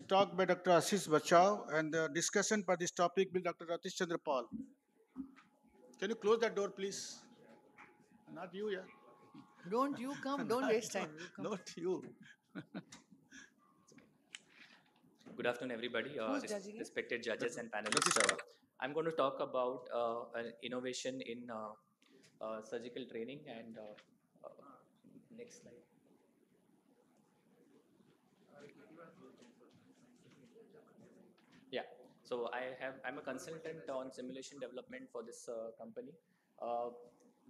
talk by Dr. ASHISH BACCHAV, and the discussion for this topic will Dr. Ratish Chandra Paul. Can you close that door, please? Not you, yeah. Don't you come, don't waste time. You come. Not you. Good afternoon, everybody. Who's judging it? Respected judges and panelists. I'm going to talk about an innovation in surgical training and next slide. Yeah. So I'm a consultant on simulation development for this company. Uh,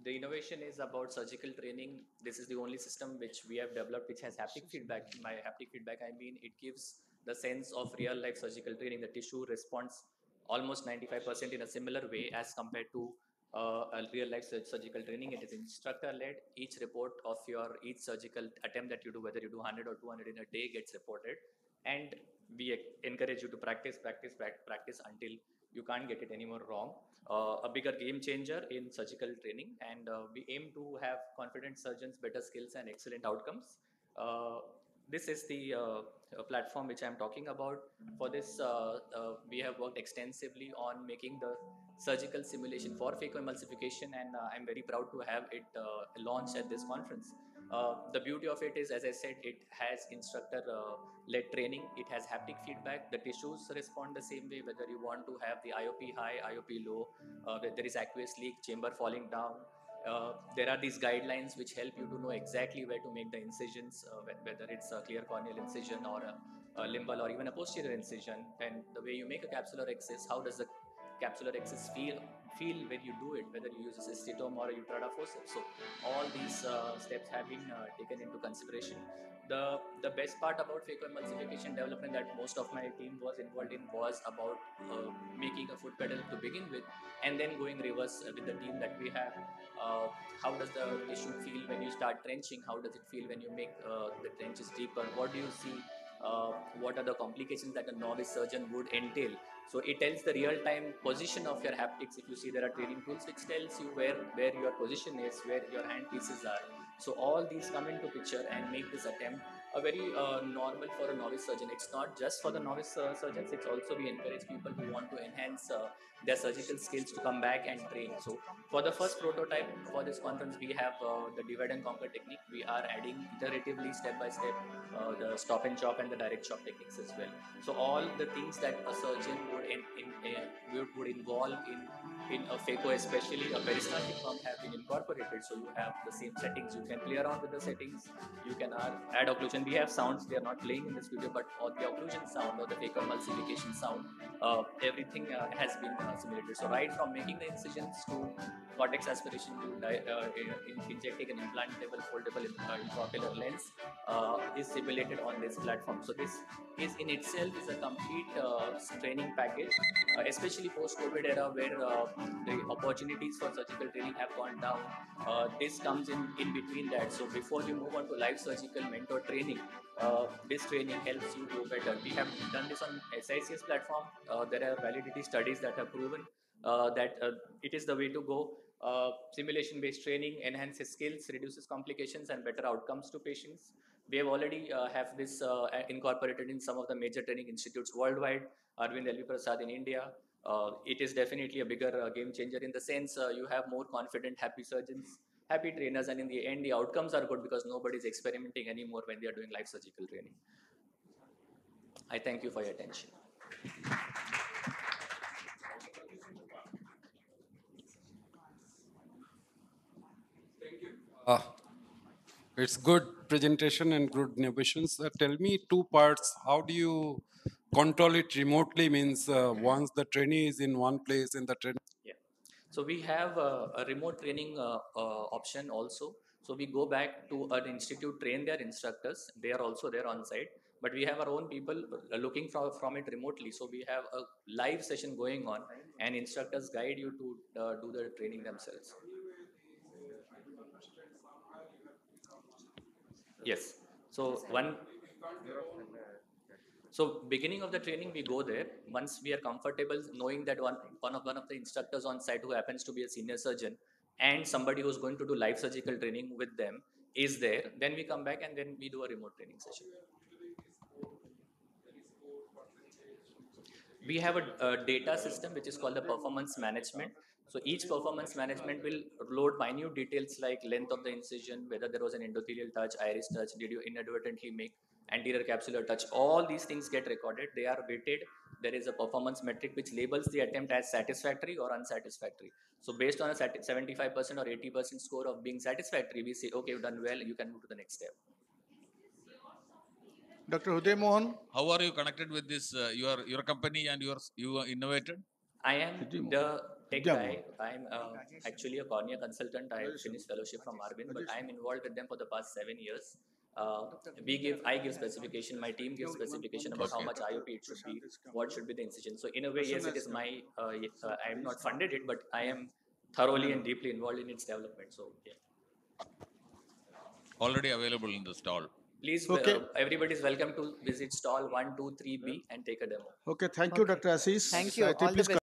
the innovation is about surgical training. This is the only system which we have developed which has haptic feedback. By haptic feedback, I mean it gives the sense of real life surgical training. The tissue responds almost 95% in a similar way as compared to a real life surgical training. It is instructor led. Each report of each surgical attempt that you do, whether you do 100 or 200 in a day, gets reported. And we encourage you to practice until you can't get it anymore wrong. A bigger game changer in surgical training, and we aim to have confident surgeons, better skills, and excellent outcomes. This is the platform which I'm talking about. For this, we have worked extensively on making the surgical simulation for phacoemulsification, and I'm very proud to have it launched at this conference. The beauty of it is, as I said, it has instructor-led training. It has haptic feedback. The tissues respond the same way, whether you want to have the IOP high, IOP low, whether there is aqueous leak, chamber falling down. There are these guidelines which help you to know exactly where to make the incisions, whether it's a clear corneal incision or a limbal or even a posterior incision. And the way you make a capsular excess, how does the capsular excess feel when you do it, whether you use a cystitome or a utrata forceps. So all these steps have been taken into consideration. The best part about phacoemulsification development that most of my team was involved in was about making a foot pedal to begin with, and then going reverse with the team that we have. How does the tissue feel when you start trenching? How does it feel when you make the trenches deeper? What do you see? What are the complications that a novice surgeon would entail? So it tells the real-time position of your haptics. If you see, there are training tools which tells you where your position is, where your hand pieces are. So all these come into picture and make this attempt a very normal for a novice surgeon. It's not just for the novice surgeons. It's also we encourage people who want to enhance their surgical skills to come back and train. So for the first prototype for this conference, we have the divide and conquer technique. We are adding iteratively, step by step, the stop and chop and the direct chop techniques as well. So all the things that a surgeon would involve in a phaco, especially a peristaltic pump, have been incorporated. So you have the same settings. You can play around with the settings. You can add occlusion. We have sounds. They are not playing in this video, but all the occlusion sound or the phacoemulsification sound, everything has been simulated. So right from making the incisions to cortex aspiration to injecting an implantable foldable intraocular lens is simulated on this platform. So this is in itself is a complete training package, especially post-COVID era where the opportunities for surgical training have gone down. This comes in between that. So before you move on to live surgical mentor training, this training helps you do better. We have done this on SICS platform. There are validity studies that have proven that it is the way to go. Simulation-based training enhances skills, reduces complications, and better outcomes to patients. We have already have this incorporated in some of the major training institutes worldwide. Arvind L.V. Prasad in India. It is definitely a bigger game changer in the sense you have more confident, happy surgeons, happy trainers, and in the end, the outcomes are good because nobody is experimenting anymore when they are doing live surgical training. I thank you for your attention. It's good presentation and good innovations. Tell me two parts. How do you control it remotely? Means once the trainee is in one place in the training. Yeah. So we have a remote training option also. So we go back to an institute, train their instructors. They are also there on site. But we have our own people looking from it remotely. So we have a live session going on, and instructors guide you to do the training themselves. Yes. So beginning of the training, we go there. Once we are comfortable knowing that one of the instructors on site who happens to be a senior surgeon and somebody who's going to do live surgical training with them is there, then we come back and then we do a remote training session. We have a data system which is called the performance management. So each performance management will load minute details like length of the incision, whether there was an endothelial touch, iris touch, did you inadvertently make anterior capsular touch. All these things get recorded. They are weighted. There is a performance metric which labels the attempt as satisfactory or unsatisfactory. So based on a 75% or 80% score of being satisfactory, we say, okay, you've done well, you can move to the next step. Dr. Uday Mohan. How are you connected with this, your company and you innovated? I am the tech Yeah, guy. I'm actually a cornea consultant. I finished fellowship from Arvind, but I'm involved with them for the past 7 years. I give specification. My team gives specification about how much IOP it should be, what should be the incision. So in a way, yes, it is my. I am not funded it, but I am thoroughly and deeply involved in its development. So yeah. Already available in the stall. Please, everybody is welcome to visit stall 123B and take a demo. Okay, thank you, Dr. Ashish. Thank you. I think All the please best.